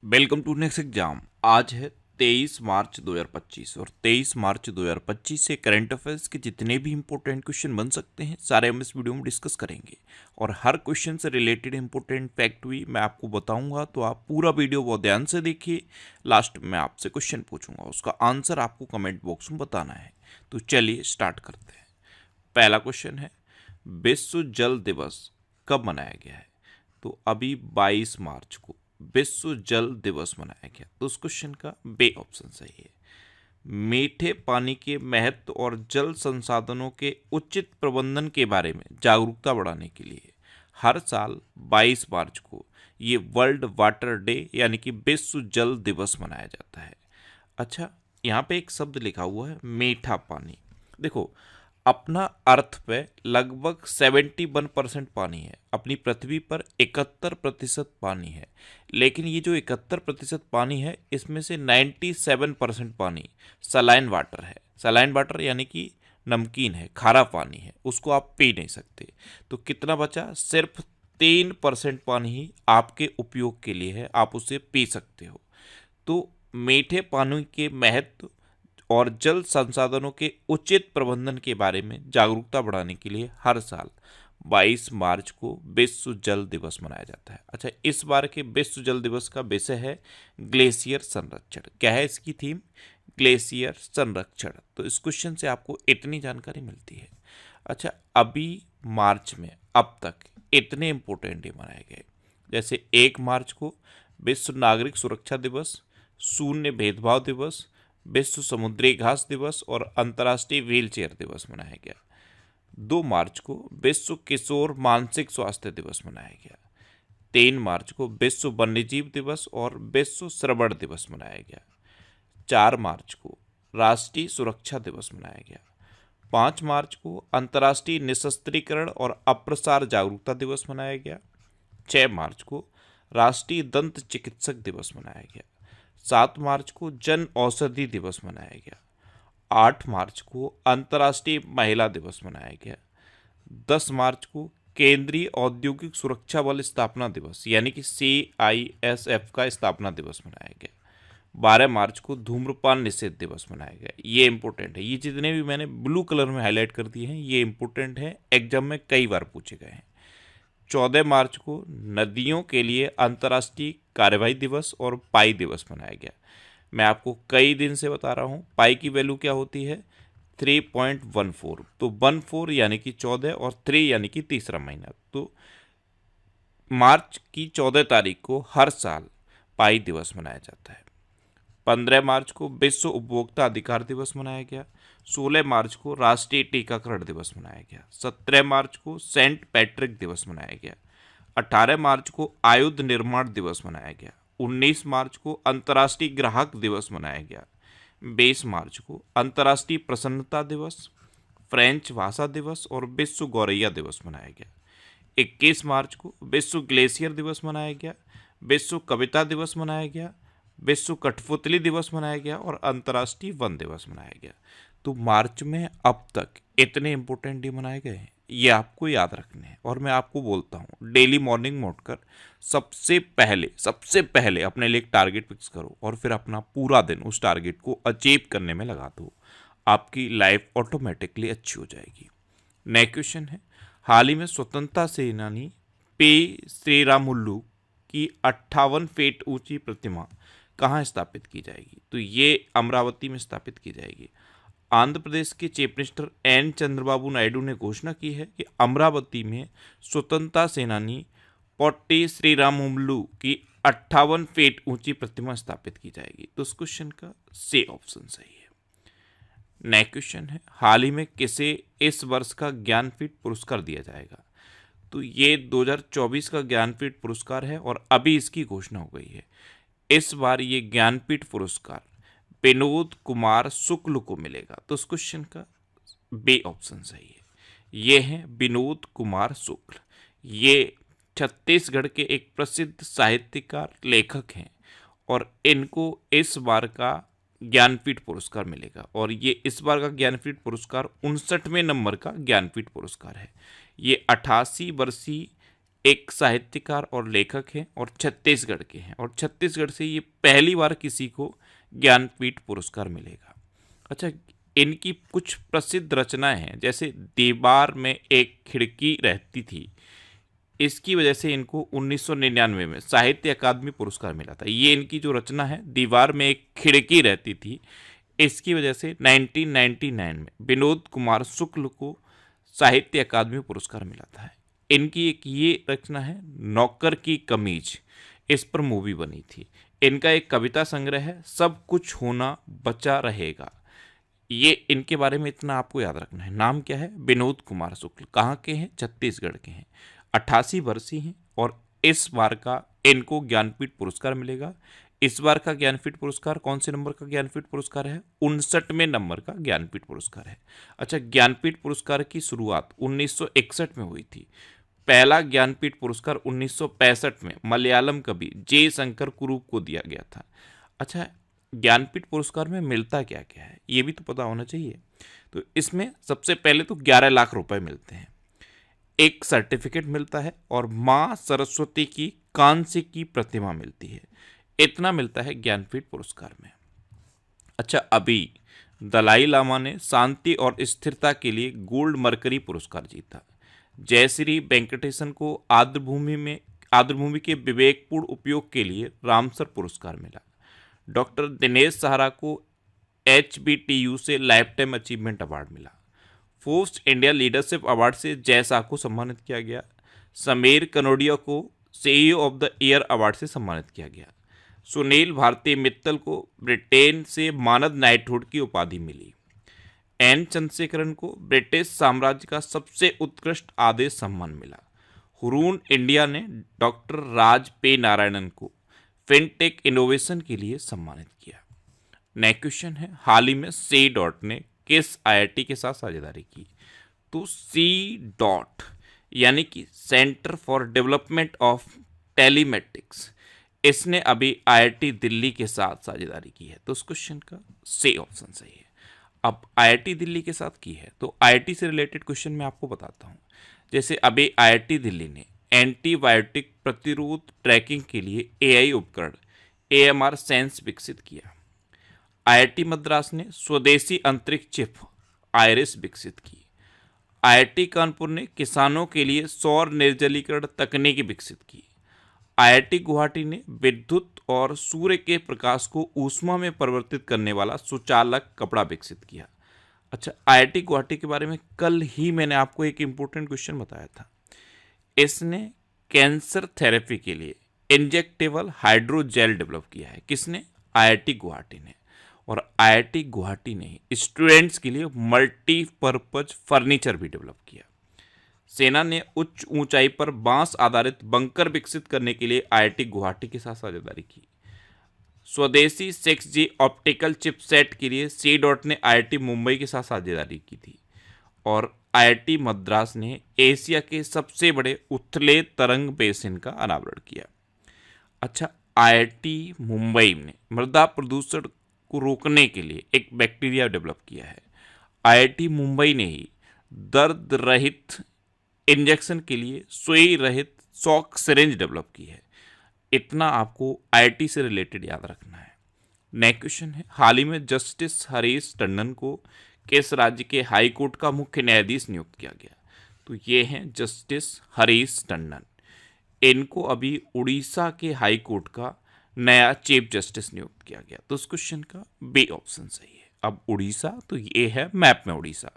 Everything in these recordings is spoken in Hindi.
Welcome to next exam. आज है 23 मार्च 2025 और 23 मार्च 2025 से करंट अफेयर्स के जितने भी इंपॉर्टेंट क्वेश्चन बन सकते हैं सारे हम इस वीडियो में डिस्कस करेंगे। और हर क्वेश्चन से रिलेटेड इंपॉर्टेंट फैक्ट भी मैं आपको बताऊंगा, तो आप पूरा वीडियो बहुत ध्यान से देखिए। लास्ट में आपसे क्वेश्चन पूछूंगा, उसका आंसर आपको कमेंट बॉक्स में बताना है। तो चलिए स्टार्ट करते हैं। पहला क्वेश्चन है, विश्व जल दिवस कब मनाया गया है? तो अभी 22 मार्च को विश्व जल दिवस मनाया गया। तो उस क्वेश्चन का बे ऑप्शन सही है। मीठे पानी के महत्व और जल संसाधनों के उचित प्रबंधन के बारे में जागरूकता बढ़ाने के लिए हर साल 22 मार्च को ये वर्ल्ड वाटर डे यानी कि विश्व जल दिवस मनाया जाता है। अच्छा, यहाँ पे एक शब्द लिखा हुआ है मीठा पानी। देखो, अपना अर्थ पे लगभग 71% पानी है, अपनी पृथ्वी पर 71% पानी है। लेकिन ये जो 71% पानी है, इसमें से 97% पानी सलाइन वाटर है। सलाइन वाटर यानी कि नमकीन है, खारा पानी है, उसको आप पी नहीं सकते। तो कितना बचा? सिर्फ 3% पानी ही आपके उपयोग के लिए है, आप उसे पी सकते हो। तो मीठे पानी के महत्व और जल संसाधनों के उचित प्रबंधन के बारे में जागरूकता बढ़ाने के लिए हर साल 22 मार्च को विश्व जल दिवस मनाया जाता है। अच्छा, इस बार के विश्व जल दिवस का विषय है ग्लेशियर संरक्षण। क्या है इसकी थीम? ग्लेशियर संरक्षण। तो इस क्वेश्चन से आपको इतनी जानकारी मिलती है। अच्छा, अभी मार्च में अब तक इतने इंपॉर्टेंट डे मनाए गए, जैसे 1 मार्च को विश्व नागरिक सुरक्षा दिवस, शून्य भेदभाव दिवस, विश्व समुद्री घास दिवस और अंतर्राष्ट्रीय व्हीलचेयर दिवस मनाया गया। 2 मार्च को विश्व किशोर मानसिक स्वास्थ्य दिवस मनाया गया। 3 मार्च को विश्व वन्यजीव दिवस और विश्व श्रवण दिवस मनाया गया। 4 मार्च को राष्ट्रीय सुरक्षा दिवस मनाया गया। 5 मार्च को अंतर्राष्ट्रीय निशस्त्रीकरण और अप्रसार जागरूकता दिवस मनाया गया। 6 मार्च को राष्ट्रीय दंत चिकित्सक दिवस मनाया गया। 7 मार्च को जन औषधि दिवस मनाया गया। 8 मार्च को अंतर्राष्ट्रीय महिला दिवस मनाया गया। 10 मार्च को केंद्रीय औद्योगिक सुरक्षा बल स्थापना दिवस यानी कि CISF का स्थापना दिवस मनाया गया। 12 मार्च को धूम्रपान निषेध दिवस मनाया गया। ये इंपॉर्टेंट है, ये जितने भी मैंने ब्लू कलर में हाईलाइट कर दिए हैं ये इंपॉर्टेंट है, एग्जाम में कई बार पूछे गए हैं। 14 मार्च को नदियों के लिए अंतर्राष्ट्रीय कार्यवाही दिवस और पाई दिवस मनाया गया। मैं आपको कई दिन से बता रहा हूँ पाई की वैल्यू क्या होती है, 3.14। तो 14 यानी कि 14 और 3 यानी कि तीसरा महीना। तो मार्च की 14 तारीख को हर साल पाई दिवस मनाया जाता है। 15 मार्च को विश्व उपभोक्ता अधिकार दिवस मनाया गया। 16 मार्च को राष्ट्रीय टीकाकरण दिवस मनाया गया। 17 मार्च को सेंट पैट्रिक दिवस मनाया गया। 18 मार्च को आयुध निर्माण दिवस मनाया गया। 19 मार्च को अंतर्राष्ट्रीय ग्राहक दिवस मनाया गया। 20 मार्च को अंतर्राष्ट्रीय प्रसन्नता दिवस, फ्रेंच भाषा दिवस और विश्व गौरैया दिवस मनाया गया। 21 मार्च को विश्व ग्लेशियर दिवस मनाया गया। विश्व कविता दिवस मनाया गया। विश्व कठपुतली दिवस मनाया गया और अंतर्राष्ट्रीय वन दिवस मनाया गया। तो मार्च में अब तक इतने इंपॉर्टेंट डे मनाए गए हैं, ये आपको याद रखने हैं। और मैं आपको बोलता हूँ डेली मॉर्निंग में उठकर सबसे पहले अपने लिए एक टारगेट फिक्स करो और फिर अपना पूरा दिन उस टारगेट को अचीव करने में लगा दो। आपकी लाइफ ऑटोमेटिकली अच्छी हो जाएगी। नेक्स्ट क्वेश्चन है, हाल ही में स्वतंत्रता सेनानी पे श्रीरामुलु की 58 फीट ऊंची प्रतिमा कहाँ स्थापित की जाएगी? तो ये अमरावती में स्थापित की जाएगी। आंध्र प्रदेश के chief minister N Chandrababu Naidu ने घोषणा की है कि अमरावती में स्वतंत्रता सेनानी पोट्टी श्रीरामुलु की 58 फीट ऊंची प्रतिमा स्थापित की जाएगी। तो इस क्वेश्चन का सी ऑप्शन सही है। नेक्स्ट क्वेश्चन है, हाल ही में किसे इस वर्ष का ज्ञानपीठ पुरस्कार दिया जाएगा? तो ये 2024 का ज्ञानपीठ पुरस्कार है और अभी इसकी घोषणा हो गई है। इस बार ये ज्ञानपीठ पुरस्कार विनोद कुमार शुक्ल को मिलेगा। तो इस क्वेश्चन का बी ऑप्शन सही है। ये हैं विनोद कुमार शुक्ल। ये छत्तीसगढ़ के एक प्रसिद्ध साहित्यकार लेखक हैं और इनको इस बार का ज्ञानपीठ पुरस्कार मिलेगा। और ये इस बार का ज्ञानपीठ पुरस्कार 59वें नंबर का ज्ञानपीठ पुरस्कार है। ये 88 वर्षीय एक साहित्यकार और लेखक हैं और छत्तीसगढ़ के हैं, और छत्तीसगढ़ से ये पहली बार किसी को ज्ञानपीठ पुरस्कार मिलेगा। अच्छा, इनकी कुछ प्रसिद्ध रचनाएं हैं, जैसे दीवार में एक खिड़की रहती थी, इसकी वजह से इनको 1999 में साहित्य अकादमी पुरस्कार मिला था। ये इनकी जो रचना है, दीवार में एक खिड़की रहती थी, इसकी वजह से 1999 में विनोद कुमार शुक्ल को साहित्य अकादमी पुरस्कार मिला था। इनकी एक ये रचना है नौकर की कमीज, इस पर मूवी बनी थी। इनका एक कविता संग्रह है सब कुछ होना बचा रहेगा। ये इनके बारे में इतना आपको याद रखना है। नाम क्या है? विनोद कुमार शुक्ल। कहाँ के हैं? छत्तीसगढ़ के हैं। 88 वर्षीय हैं और इस बार का इनको ज्ञानपीठ पुरस्कार मिलेगा। इस बार का ज्ञानपीठ पुरस्कार कौन से नंबर का ज्ञानपीठ पुरस्कार है? 59वें नंबर का ज्ञानपीठ पुरस्कार है। अच्छा, ज्ञानपीठ पुरस्कार की शुरुआत 1961 में हुई थी। पहला ज्ञानपीठ पुरस्कार 1965 में मलयालम कवि जे शंकर कुरूप को दिया गया था। अच्छा, ज्ञानपीठ पुरस्कार में मिलता क्या क्या है, ये भी तो पता होना चाहिए। तो इसमें सबसे पहले तो 11 लाख रुपए मिलते हैं, एक सर्टिफिकेट मिलता है और माँ सरस्वती की कांस्य की प्रतिमा मिलती है। इतना मिलता है ज्ञानपीठ पुरस्कार में। अच्छा, अभी दलाई लामा ने शांति और स्थिरता के लिए गोल्ड मरकरी पुरस्कार जीता। जयश्री वेंकटेशन को आर्द्रभूमि के विवेकपूर्ण उपयोग के लिए रामसर पुरस्कार मिला। डॉक्टर दिनेश सहारा को HBTU से लाइफ टाइम अचीवमेंट अवार्ड मिला। फोर्ब्स इंडिया लीडरशिप अवार्ड से जय शाह को सम्मानित किया गया। समीर कनोडिया को CEO of the year award से सम्मानित किया गया। सुनील भारती मित्तल को ब्रिटेन से मानद नाइटहुड की उपाधि मिली। N चंद्रशेखरन को ब्रिटिश साम्राज्य का सबसे उत्कृष्ट आदेश सम्मान मिला। हुरून इंडिया ने डॉक्टर राज पे नारायणन को फिनटेक इनोवेशन के लिए सम्मानित किया। नेक्स्ट क्वेश्चन है, हाल ही में सी डॉट ने किस IIT के साथ साझेदारी की? तो सी डॉट यानी कि centre for development of telematics, इसने अभी IIT दिल्ली के साथ साझेदारी की है। तो उस क्वेश्चन का सी ऑप्शन सही है। अब IIT दिल्ली के साथ की है तो IIT से रिलेटेड क्वेश्चन मैं आपको बताता हूँ। जैसे अभी IIT दिल्ली ने एंटीबायोटिक प्रतिरोध ट्रैकिंग के लिए AI उपकरण AMR सेंस विकसित किया। IIT मद्रास ने स्वदेशी अंतरिक्ष चिप आइरिस विकसित की। IIT कानपुर ने किसानों के लिए सौर निर्जलीकरण तकनीक विकसित की। IIT गुवाहाटी ने विद्युत और सूर्य के प्रकाश को ऊष्मा में परिवर्तित करने वाला सुचालक कपड़ा विकसित किया। अच्छा, IIT गुवाहाटी के बारे में कल ही मैंने आपको एक इम्पोर्टेंट क्वेश्चन बताया था। इसने कैंसर थेरेपी के लिए इंजेक्टेबल हाइड्रोजेल डेवलप किया है। किसने? IIT गुवाहाटी ने। और IIT गुवाहाटी ने स्टूडेंट्स के लिए मल्टीपर्पज फर्नीचर भी डेवलप किया। सेना ने उच्च ऊंचाई पर बांस आधारित बंकर विकसित करने के लिए IIT गुवाहाटी के साथ साझेदारी की। स्वदेशी 6G ऑप्टिकल चिपसेट के लिए सी डॉट ने IIT मुंबई के साथ साझेदारी की थी। और IIT मद्रास ने एशिया के सबसे बड़े उथले तरंग बेसिन का अनावरण किया। अच्छा, IIT मुंबई ने मृदा प्रदूषण को रोकने के लिए एक बैक्टीरिया डेवलप किया है। IIT मुंबई ने ही दर्द रहित इंजेक्शन के लिए सुई रहित शॉक सिरिंज डेवलप की है। इतना आपको IIT से रिलेटेड याद रखना है। नेक्स्ट क्वेश्चन है, हाल ही में जस्टिस हरीश टंडन को किस राज्य के हाई कोर्ट का मुख्य न्यायाधीश नियुक्त किया गया? तो ये हैं जस्टिस हरीश टंडन। इनको अभी उड़ीसा के हाई कोर्ट का नया चीफ जस्टिस नियुक्त किया गया। तो उस क्वेश्चन का बी ऑप्शन सही है। अब उड़ीसा, तो ये है मैप में उड़ीसा।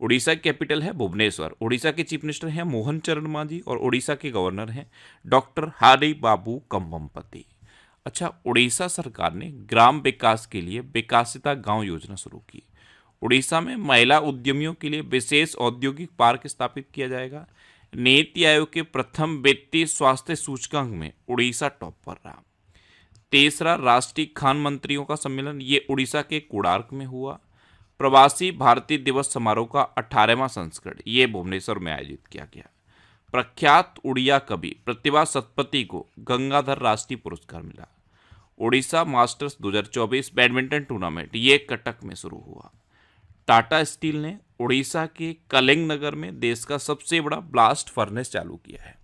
उड़ीसा की कैपिटल है भुवनेश्वर। उड़ीसा के चीफ मिनिस्टर हैं मोहन चरण मांझी और उड़ीसा के गवर्नर हैं डॉक्टर हरि बाबू कंबमपति। अच्छा, उड़ीसा सरकार ने ग्राम विकास के लिए विकासिता गांव योजना शुरू की। उड़ीसा में महिला उद्यमियों के लिए विशेष औद्योगिक पार्क स्थापित किया जाएगा। नीति आयोग के प्रथम वित्तीय स्वास्थ्य सूचकांक में उड़ीसा टॉप पर रहा। तीसरा राष्ट्रीय खान मंत्रियों का सम्मेलन ये उड़ीसा के कोणार्क में हुआ। प्रवासी भारतीय दिवस समारोह का 18वां संस्करण ये भुवनेश्वर में आयोजित किया गया। प्रख्यात उड़िया कवि प्रतिभा सतपथी को गंगाधर राष्ट्रीय पुरस्कार मिला। उड़ीसा मास्टर्स 2024 बैडमिंटन टूर्नामेंट ये कटक में शुरू हुआ। टाटा स्टील ने उड़ीसा के कलिंग नगर में देश का सबसे बड़ा ब्लास्ट फर्नेस चालू किया है।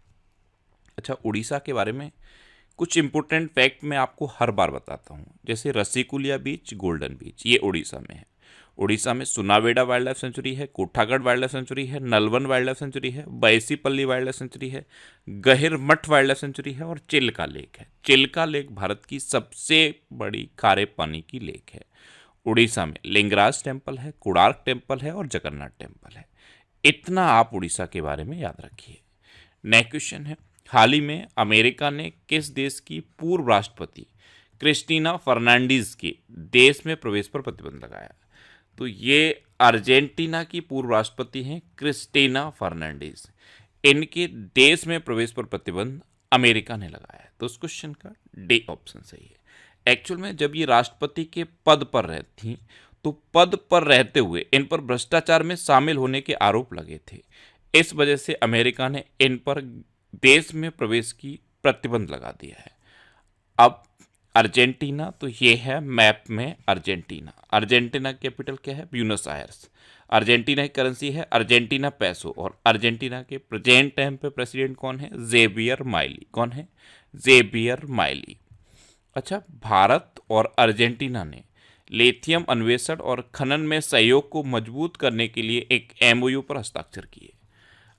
अच्छा, उड़ीसा के बारे में कुछ इंपॉर्टेंट फैक्ट मैं आपको हर बार बताता हूँ। जैसे रसिकुलिया बीच, गोल्डन बीच, ये उड़ीसा में है। उड़ीसा में सुनावेडा वाइल्ड लाइफ सेंचुरी है, कोठागढ़ वाइल्ड लाइफ सेंचुरी है, नलवन वाइल्ड लाइफ सेंचुरी है, बैसीपल्ली वाइल्ड लाइफ सेंचुरी है, गहिरमठ वाइल्ड लाइफ सेंचुरी है और चिल्का लेक है। चिल्का लेक भारत की सबसे बड़ी खारे पानी की लेक है। उड़ीसा में लिंगराज टेम्पल है, कोणार्क टेम्पल है और जगन्नाथ टेम्पल है। इतना आप उड़ीसा के बारे में याद रखिए। नेक्स्ट क्वेश्चन है, हाल ही में अमेरिका ने किस देश की पूर्व राष्ट्रपति क्रिस्टीना फर्नांडीज के देश में प्रवेश पर प्रतिबंध लगाया? तो ये अर्जेंटीना की पूर्व राष्ट्रपति हैं क्रिस्टीना फर्नांडीज। इनके देश में प्रवेश पर प्रतिबंध अमेरिका ने लगाया है। तो उस क्वेश्चन का डी ऑप्शन सही है। एक्चुअल में जब ये राष्ट्रपति के पद पर रहती थी तो पद पर रहते हुए इन पर भ्रष्टाचार में शामिल होने के आरोप लगे थे। इस वजह से अमेरिका ने इन पर देश में प्रवेश की प्रतिबंध लगा दिया है। अब अर्जेंटीना, तो ये है मैप में अर्जेंटीना। अर्जेंटीना कैपिटल क्या है? Buenos Aires. अर्जेंटीना की करेंसी है अर्जेंटीना पैसो और अर्जेंटीना के प्रेजेंट टाइम पे प्रेसिडेंट कौन है? Javier Milei. कौन है? Javier Milei. अच्छा, भारत और अर्जेंटीना ने लिथियम अन्वेषण और खनन में सहयोग को मजबूत करने के लिए एक एमओयू पर हस्ताक्षर किए।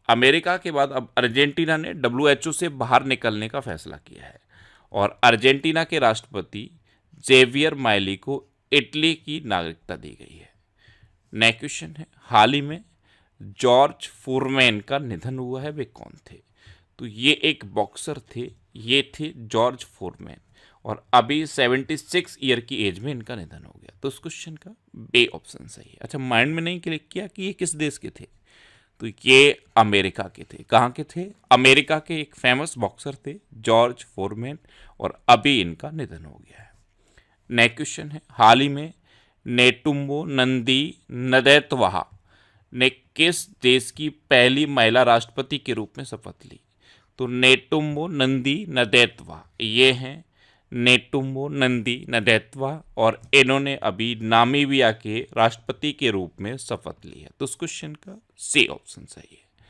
अमेरिका के बाद अब अर्जेंटीना ने WHO से बाहर निकलने का फैसला किया है और अर्जेंटीना के राष्ट्रपति जेवियर माइली को इटली की नागरिकता दी गई है। नेक्स्ट क्वेश्चन है, हाल ही में जॉर्ज फोरमैन का निधन हुआ है, वे कौन थे? तो ये एक बॉक्सर थे, ये थे जॉर्ज फोरमैन और अभी 76 ईयर की एज में इनका निधन हो गया। तो उस क्वेश्चन का बी ऑप्शन सही है। अच्छा, माइंड में नहीं क्लिक किया कि ये किस देश के थे? तो ये अमेरिका के थे। कहाँ के थे? अमेरिका के एक फेमस बॉक्सर थे जॉर्ज फोरमैन और अभी इनका निधन हो गया है। नेक्स्ट क्वेश्चन है, हाल ही में नेटुम्बो नंदी नदैत्वा ने किस देश की पहली महिला राष्ट्रपति के रूप में शपथ ली? तो नेटुम्बो नंदी नदैत्वा ये हैं नेटुम्बो नंदी नदैत्वा और इन्होंने अभी नामीबिया के राष्ट्रपति के रूप में शपथ ली है। तो उस क्वेश्चन का सी ऑप्शन सही है।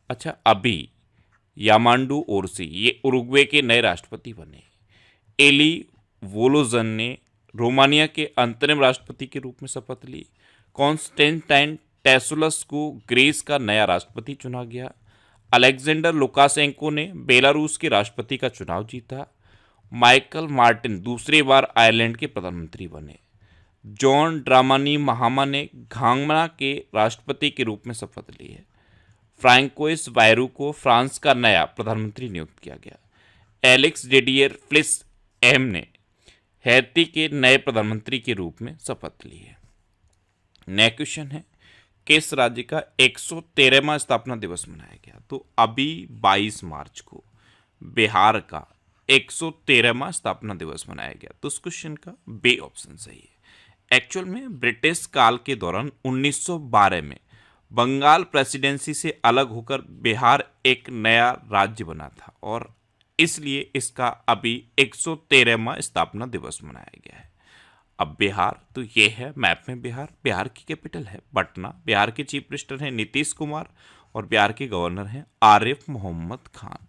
अच्छा, अभी यामांडू ओरसी ये उरुग्वे के नए राष्ट्रपति बने। एली वोलोजन ने रोमानिया के अंतरिम राष्ट्रपति के रूप में शपथ ली। कॉन्स्टेंटाइन टेसुलस को ग्रीस का नया राष्ट्रपति चुना गया। अलेक्जेंडर लुकाशेंको ने बेलारूस के राष्ट्रपति का चुनाव जीता। माइकल मार्टिन दूसरी बार आयरलैंड के प्रधानमंत्री बने। जॉन ड्रामानी महामा ने घाना के राष्ट्रपति के रूप में शपथ ली है। फ्रांकोइस बायरू को फ्रांस का नया प्रधानमंत्री नियुक्त किया गया। एलेक्स डिडियर फ्लिस एम ने हैती के नए प्रधानमंत्री के रूप में शपथ ली है। नेक्स्ट क्वेश्चन है, किस राज्य का 113वां स्थापना दिवस मनाया गया? तो अभी 22 मार्च को बिहार का 113वां स्थापना दिवस मनाया गया। तो उस क्वेश्चन का बी ऑप्शन सही है। एक्चुअल में ब्रिटिश काल के दौरान 1912 में बंगाल प्रेसिडेंसी से अलग होकर बिहार एक नया राज्य बना था और इसलिए इसका अभी 113वां स्थापना दिवस मनाया गया है। अब बिहार, तो ये है मैप में बिहार। बिहार की कैपिटल है पटना। बिहार के चीफ मिनिस्टर हैं नीतीश कुमार और बिहार के गवर्नर हैं आरिफ मोहम्मद खान।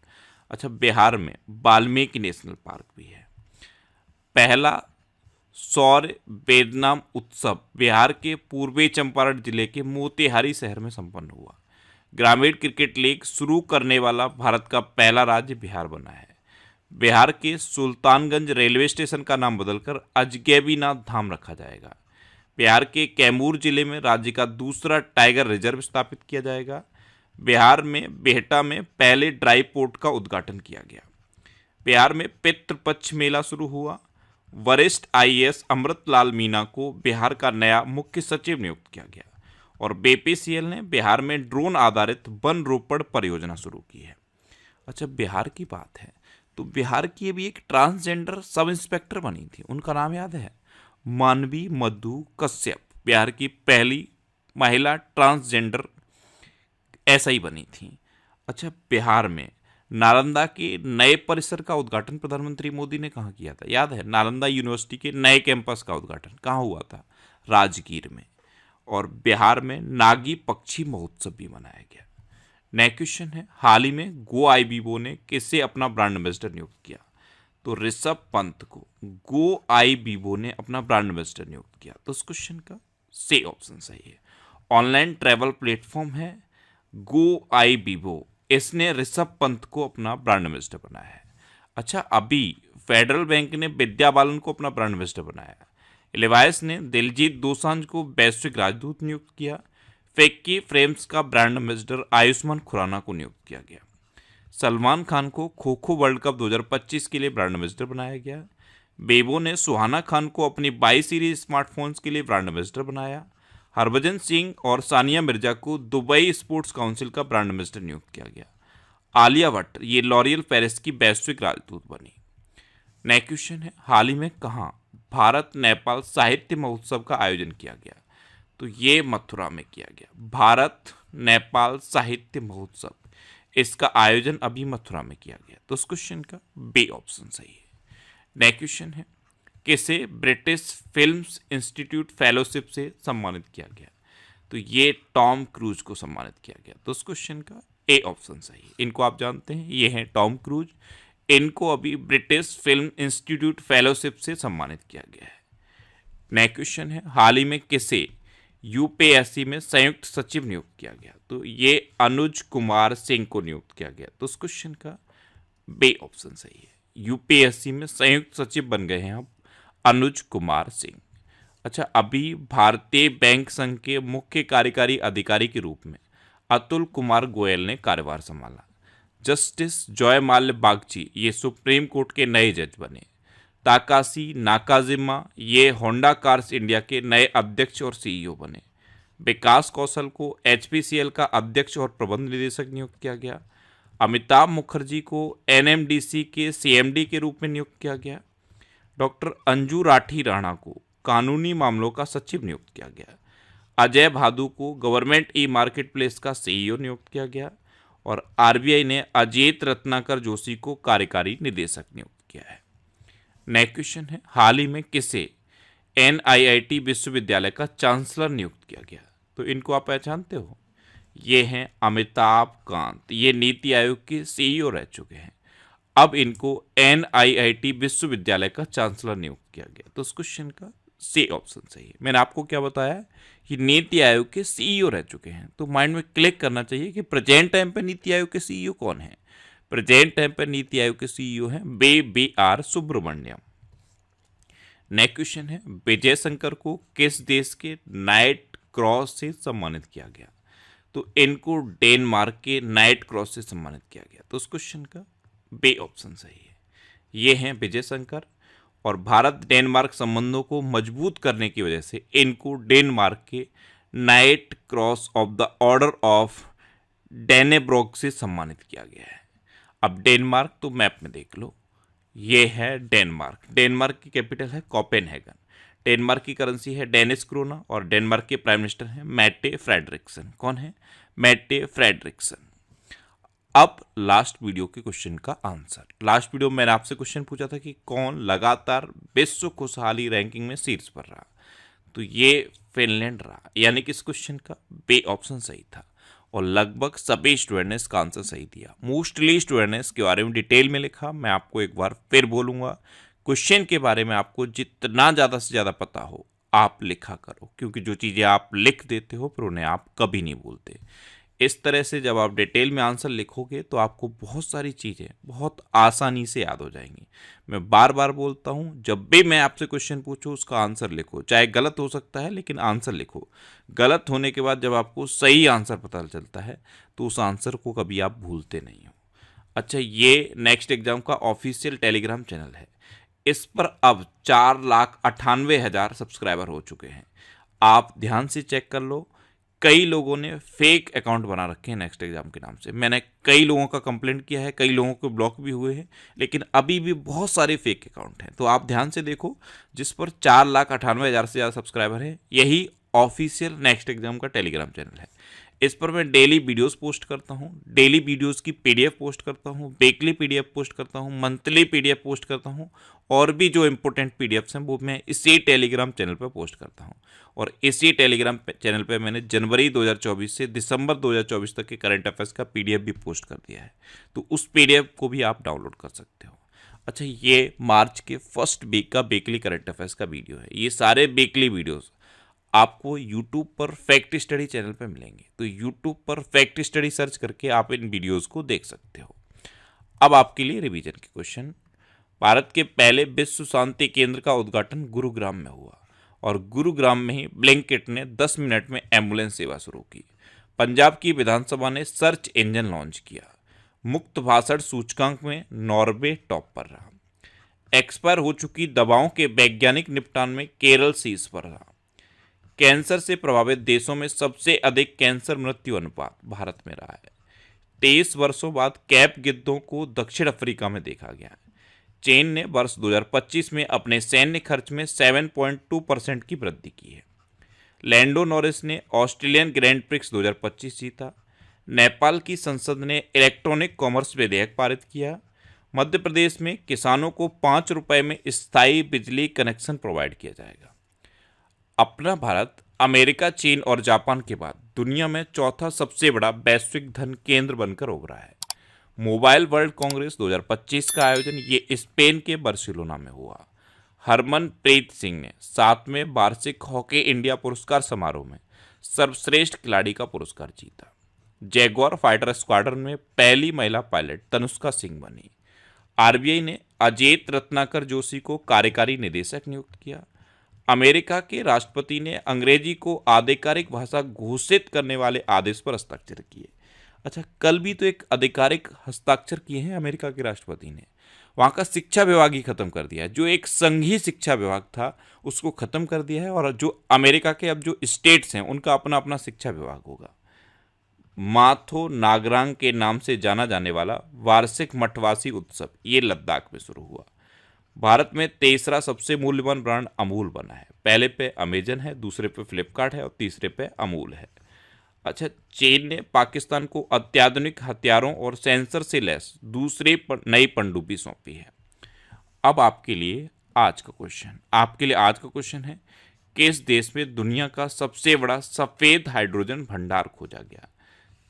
अच्छा, बिहार में वाल्मीकि नेशनल पार्क भी है। पहला सौर वेदनाम उत्सव बिहार के पूर्वी चंपारण जिले के मोतिहारी शहर में संपन्न हुआ। ग्रामीण क्रिकेट लीग शुरू करने वाला भारत का पहला राज्य बिहार बना है। बिहार के सुल्तानगंज रेलवे स्टेशन का नाम बदलकर अजगैबीनाथ धाम रखा जाएगा। बिहार के कैमूर जिले में राज्य का दूसरा टाइगर रिजर्व स्थापित किया जाएगा। बिहार में बेहटा में पहले ड्राई पोर्ट का उद्घाटन किया गया। बिहार में पितृपक्ष मेला शुरू हुआ। वरिष्ठ IAS अमृतलाल मीना को बिहार का नया मुख्य सचिव नियुक्त किया गया और BPCL ने बिहार में ड्रोन आधारित वन रोपण परियोजना शुरू की है। अच्छा, बिहार की बात है तो बिहार की भी एक ट्रांसजेंडर सब इंस्पेक्टर बनी थी, उनका नाम याद है? मानवी मधु कश्यप बिहार की पहली महिला ट्रांसजेंडर SI बनी थी। अच्छा, बिहार में नालंदा के नए परिसर का उद्घाटन प्रधानमंत्री मोदी ने कहाँ किया था? याद है? नालंदा यूनिवर्सिटी के नए कैंपस का उद्घाटन कहाँ हुआ था? राजगीर में। और बिहार में नागी पक्षी महोत्सव भी मनाया गया। नेक्स्ट क्वेश्चन है, हाल ही में गो आईबीबो ने किसे अपना ब्रांड एम्बेसडर नियुक्त किया? तो ऋषभ पंत को गो आईबीबो ने अपना ब्रांड एम्बेसडर नियुक्त किया। तो इस क्वेश्चन का सी ऑप्शन सही है। ऑनलाइन ट्रैवल प्लेटफॉर्म है गो आईबीबो, इसने ऋषभ पंत को अपना ब्रांड एम्बेसडर बनाया है। अच्छा, अभी फेडरल बैंक ने विद्या बालन को अपना ब्रांड एम्बेसडर बनाया। लेवाइस ने दिलजीत दोसांझ को वैश्विक राजदूत नियुक्त किया। फेक्की फ्रेम्स का ब्रांड एम्बेसडर आयुष्मान खुराना को नियुक्त किया गया। सलमान खान को खो खो वर्ल्ड कप 2025 के लिए ब्रांड एम्बेसडर बनाया गया। बेबो ने सुहाना खान को अपनी 22 सीरीज स्मार्टफोन्स के लिए ब्रांड एम्बेसडर बनाया। हरभजन सिंह और सानिया मिर्जा को दुबई स्पोर्ट्स काउंसिल का ब्रांड एम्बेसडर नियुक्त किया गया। आलिया भट्ट ये लॉरियल पेरिस की वैश्विक राजदूत बनी। नेक्स्ट क्वेश्चन है, हाल ही में कहाँ भारत नेपाल साहित्य महोत्सव का आयोजन किया गया? तो ये मथुरा में किया गया। भारत नेपाल साहित्य महोत्सव, इसका आयोजन अभी मथुरा में किया गया। तो इस क्वेश्चन का बी ऑप्शन सही है। नेक्स्ट क्वेश्चन है, किसे ब्रिटिश फिल्म्स इंस्टीट्यूट फेलोशिप से सम्मानित किया गया? तो ये टॉम क्रूज को सम्मानित किया गया। तो इस क्वेश्चन का ए ऑप्शन सही है। इनको आप जानते हैं, ये हैं टॉम क्रूज। इनको अभी ब्रिटिश फिल्म इंस्टीट्यूट फेलोशिप से सम्मानित किया गया है। नेक्स्ट क्वेश्चन है, हाल ही में किसे यूपीएससी में संयुक्त सचिव नियुक्त किया गया? तो ये अनुज कुमार सिंह को नियुक्त किया गया। तो इस क्वेश्चन का बी ऑप्शन सही है। यूपीएससी में संयुक्त सचिव बन गए हैं अब अनुज कुमार सिंह। अच्छा, अभी भारतीय बैंक संघ के मुख्य कार्यकारी अधिकारी के रूप में अतुल कुमार गोयल ने कार्यभार संभाला। जस्टिस जॉय माल्य बागची ये सुप्रीम कोर्ट के नए जज बने। ताकाशी नाकाजिमा ये होंडा कार्स इंडिया के नए अध्यक्ष और सीईओ बने। विकास कौशल को एचपीसीएल का अध्यक्ष और प्रबंध निदेशक नियुक्त किया गया। अमिताभ मुखर्जी को एनएमडीसी के सीएमडी के रूप में नियुक्त किया गया। डॉक्टर अंजू राठी राणा को कानूनी मामलों का सचिव नियुक्त किया गया। अजय भादु को गवर्नमेंट ई मार्केट प्लेस का सीईओ नियुक्त किया गया। और आरबीआई ने अजीत रत्नाकर जोशी को कार्यकारी निदेशक नियुक्त किया है। नेक्स्ट क्वेश्चन है, हाल ही में किसे एनआईआईटी विश्वविद्यालय का चांसलर नियुक्त किया गया? तो इनको आप पहचानते हो, ये हैं अमिताभ कांत। ये नीति आयोग के सीईओ रह चुके हैं। अब इनको एनआईआईटी विश्वविद्यालय का चांसलर नियुक्त किया गया। तो इस क्वेश्चन का सी ऑप्शन सही है। मैंने आपको क्या बताया कि नीति आयोग के सीईओ रह चुके हैं, तो माइंड में क्लिक करना चाहिए कि प्रेजेंट टाइम पे नीति आयोग के सीईओ कौन है। प्रेजेंट टाइम पे नीति आयोग के सीईओ हैं BR सुब्रमण्यम। नेक्स्ट क्वेश्चन है, विजय शंकर को किस देश के नाइट क्रॉस से सम्मानित किया गया? तो इनको डेनमार्क के नाइट क्रॉस से सम्मानित किया गया। तो उस क्वेश्चन का बी ऑप्शन सही है। ये हैं विजय शंकर, और भारत डेनमार्क संबंधों को मजबूत करने की वजह से इनको डेनमार्क के knight cross of the order of Dannebrog से सम्मानित किया गया है। अब डेनमार्क तो मैप में देख लो, ये है डेनमार्क। डेनमार्क की कैपिटल है कोपेनहेगन। डेनमार्क की करेंसी है डेनिश क्रोना, और डेनमार्क के प्राइम मिनिस्टर हैं मैटे फ्रेडरिक्सन। कौन है? मैटे फ्रेडरिक्सन। अब लास्ट वीडियो के क्वेश्चन का आंसर। लास्ट वीडियो में मैंने आपसे क्वेश्चन पूछा था कि कौन लगातार विश्व खुशहाली रैंकिंग में शीर्ष पर रहा? तो ये फिनलैंड रहा, यानी कि इस क्वेश्चन का बी ऑप्शन सही था। और लगभग सभी स्टूडेंट ने इसका आंसर सही दिया। मोस्टली स्टूडेंट ने इसके बारे में डिटेल में लिखा। मैं आपको एक बार फिर बोलूँगा, क्वेश्चन के बारे में आपको जितना ज़्यादा से ज़्यादा पता हो आप लिखा करो, क्योंकि जो चीज़ें आप लिख देते हो फिर उन्हें आप कभी नहीं भूलते। इस तरह से जब आप डिटेल में आंसर लिखोगे तो आपको बहुत सारी चीज़ें बहुत आसानी से याद हो जाएंगी। मैं बार बार बोलता हूँ, जब भी मैं आपसे क्वेश्चन पूछूँ उसका आंसर लिखो, चाहे गलत हो सकता है लेकिन आंसर लिखो। गलत होने के बाद जब आपको सही आंसर पता चलता है तो उस आंसर को कभी आप भूलते नहीं हो। अच्छा, ये नेक्स्ट एग्जाम का ऑफिशियल टेलीग्राम चैनल है। इस पर अब 4,98,000 सब्सक्राइबर हो चुके हैं। आप ध्यान से चेक कर लो। कई लोगों ने फेक अकाउंट बना रखे हैं नेक्स्ट एग्जाम के नाम से। मैंने कई लोगों का कंप्लेंट किया है, कई लोगों को ब्लॉक भी हुए हैं, लेकिन अभी भी बहुत सारे फेक अकाउंट हैं। तो आप ध्यान से देखो, जिस पर 4,98,000 से ज़्यादा सब्सक्राइबर हैं, यही ऑफिशियल नेक्स्ट एग्जाम का टेलीग्राम चैनल है। इस पर मैं डेली वीडियोस पोस्ट करता हूँ, डेली वीडियोस की पीडीएफ पोस्ट करता हूँ, वीकली पीडीएफ पोस्ट करता हूँ, मंथली पीडीएफ पोस्ट करता हूँ, और भी जो इम्पोर्टेंट पीडीएफ्स हैं वो मैं इसी टेलीग्राम चैनल पर पोस्ट करता हूँ। और इसी टेलीग्राम चैनल पर मैंने जनवरी 2024 से दिसंबर 2024 तक के करंट अफेयर्स का पीडीएफ भी पोस्ट कर दिया है, तो उस पीडीएफ को भी आप डाउनलोड कर सकते हो। अच्छा, ये मार्च के फर्स्ट वीक का वीकली करंट अफेयर्स का वीडियो है। ये सारे वीकली वीडियोस आपको YouTube पर फैक्ट स्टडी चैनल पर मिलेंगे, तो YouTube पर फैक्ट स्टडी सर्च करके आप इन वीडियोस को देख सकते हो। अब आपके लिए रिवीजन के क्वेश्चन। भारत के पहले विश्व शांति केंद्र का उद्घाटन गुरुग्राम में हुआ, और गुरुग्राम में ही ब्लिंकिट ने 10 मिनट में एम्बुलेंस सेवा शुरू की। पंजाब की विधानसभा ने सर्च इंजन लॉन्च किया। मुक्त भाषण सूचकांक में नॉर्वे टॉप पर रहा। एक्सपायर हो चुकी दवाओं के वैज्ञानिक निपटान में केरल शीर्ष पर रहा। कैंसर से प्रभावित देशों में सबसे अधिक कैंसर मृत्यु अनुपात भारत में रहा है। 23 वर्षों बाद कैप गिद्धों को दक्षिण अफ्रीका में देखा गया है। चीन ने वर्ष 2025 में अपने सैन्य खर्च में 7.2% की वृद्धि की है। लैंडो नॉरिस ने ऑस्ट्रेलियन ग्रैंड प्रिक्स 2025 जीता। नेपाल की संसद ने इलेक्ट्रॉनिक कॉमर्स विधेयक पारित किया। मध्य प्रदेश में किसानों को 5 रुपए में स्थायी बिजली कनेक्शन प्रोवाइड किया जाएगा। अपना भारत अमेरिका, चीन और जापान के बाद दुनिया में चौथा सबसे बड़ा वैश्विक धन केंद्र बनकर उभरा है। मोबाइल वर्ल्ड कांग्रेस 2025 का आयोजन ये स्पेन के बार्सिलोना में हुआ। हरमनप्रीत सिंह ने 7वें वार्षिक हॉकी इंडिया पुरस्कार समारोह में सर्वश्रेष्ठ खिलाड़ी का पुरस्कार जीता। जैगुआर फाइटर स्क्वाड्रन में पहली महिला पायलट तनुष्का सिंह बनी। आरबीआई ने अजेत रत्नाकर जोशी को कार्यकारी निदेशक नियुक्त किया। अमेरिका के राष्ट्रपति ने अंग्रेजी को आधिकारिक भाषा घोषित करने वाले आदेश पर हस्ताक्षर किए। अच्छा, कल भी तो एक आधिकारिक हस्ताक्षर किए हैं अमेरिका के राष्ट्रपति ने। वहाँ का शिक्षा विभाग ही खत्म कर दिया है। जो एक संघीय शिक्षा विभाग था उसको खत्म कर दिया है, और जो अमेरिका के अब जो स्टेट्स हैं उनका अपना अपना शिक्षा विभाग होगा। माथो नागरांग के नाम से जाना जाने वाला वार्षिक मठवासी उत्सव ये लद्दाख में शुरू हुआ। भारत में तीसरा सबसे मूल्यवान ब्रांड अमूल बना है। पहले पे अमेजन है, दूसरे पे फ्लिपकार्ट है और तीसरे पे अमूल है। अच्छा, चीन ने पाकिस्तान को अत्याधुनिक हथियारों और सेंसर से लैस दूसरी नई पनडुब्बी सौंपी है। अब आपके लिए आज का क्वेश्चन है, किस देश में दुनिया का सबसे बड़ा सफेद हाइड्रोजन भंडार खोजा गया?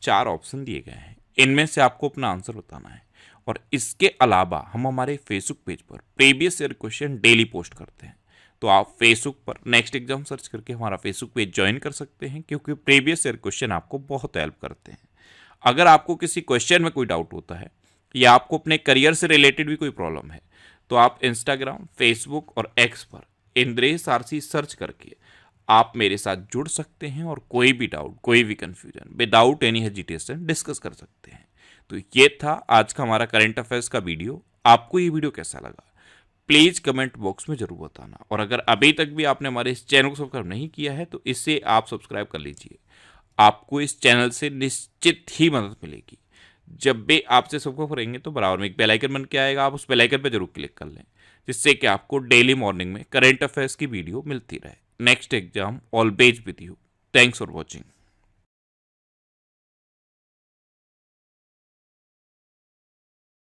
4 ऑप्शन दिए गए हैं, इनमें से आपको अपना आंसर बताना है। और इसके अलावा हम हमारे फेसबुक पेज पर previous year question daily post करते हैं, तो आप फेसबुक पर नेक्स्ट एग्जाम सर्च करके हमारा फेसबुक पेज ज्वाइन कर सकते हैं, क्योंकि प्रीवियस ईयर क्वेश्चन आपको बहुत हेल्प करते हैं। अगर आपको किसी क्वेश्चन में कोई डाउट होता है या आपको अपने करियर से रिलेटेड भी कोई प्रॉब्लम है, तो आप इंस्टाग्राम, फेसबुक और एक्स पर इंद्रेश आरसी सर्च करके आप मेरे साथ जुड़ सकते हैं और कोई भी डाउट, कोई भी confusion without any hesitation discuss कर सकते हैं। तो ये था आज का हमारा करंट अफेयर्स का वीडियो। आपको ये वीडियो कैसा लगा प्लीज कमेंट बॉक्स में जरूर बताना, और अगर अभी तक भी आपने हमारे इस चैनल को सब्सक्राइब नहीं किया है तो इससे आप सब्सक्राइब कर लीजिए। आपको इस चैनल से निश्चित ही मदद मिलेगी। जब भी आपसे सब्सक्राइब करेंगे तो बराबर में एक बेल आइकन बन के आएगा, आप उस बेल आइकन पर जरूर क्लिक कर लें, जिससे कि आपको डेली मॉर्निंग में करंट अफेयर्स की वीडियो मिलती रहे। Next exam always with you. Thanks for watching.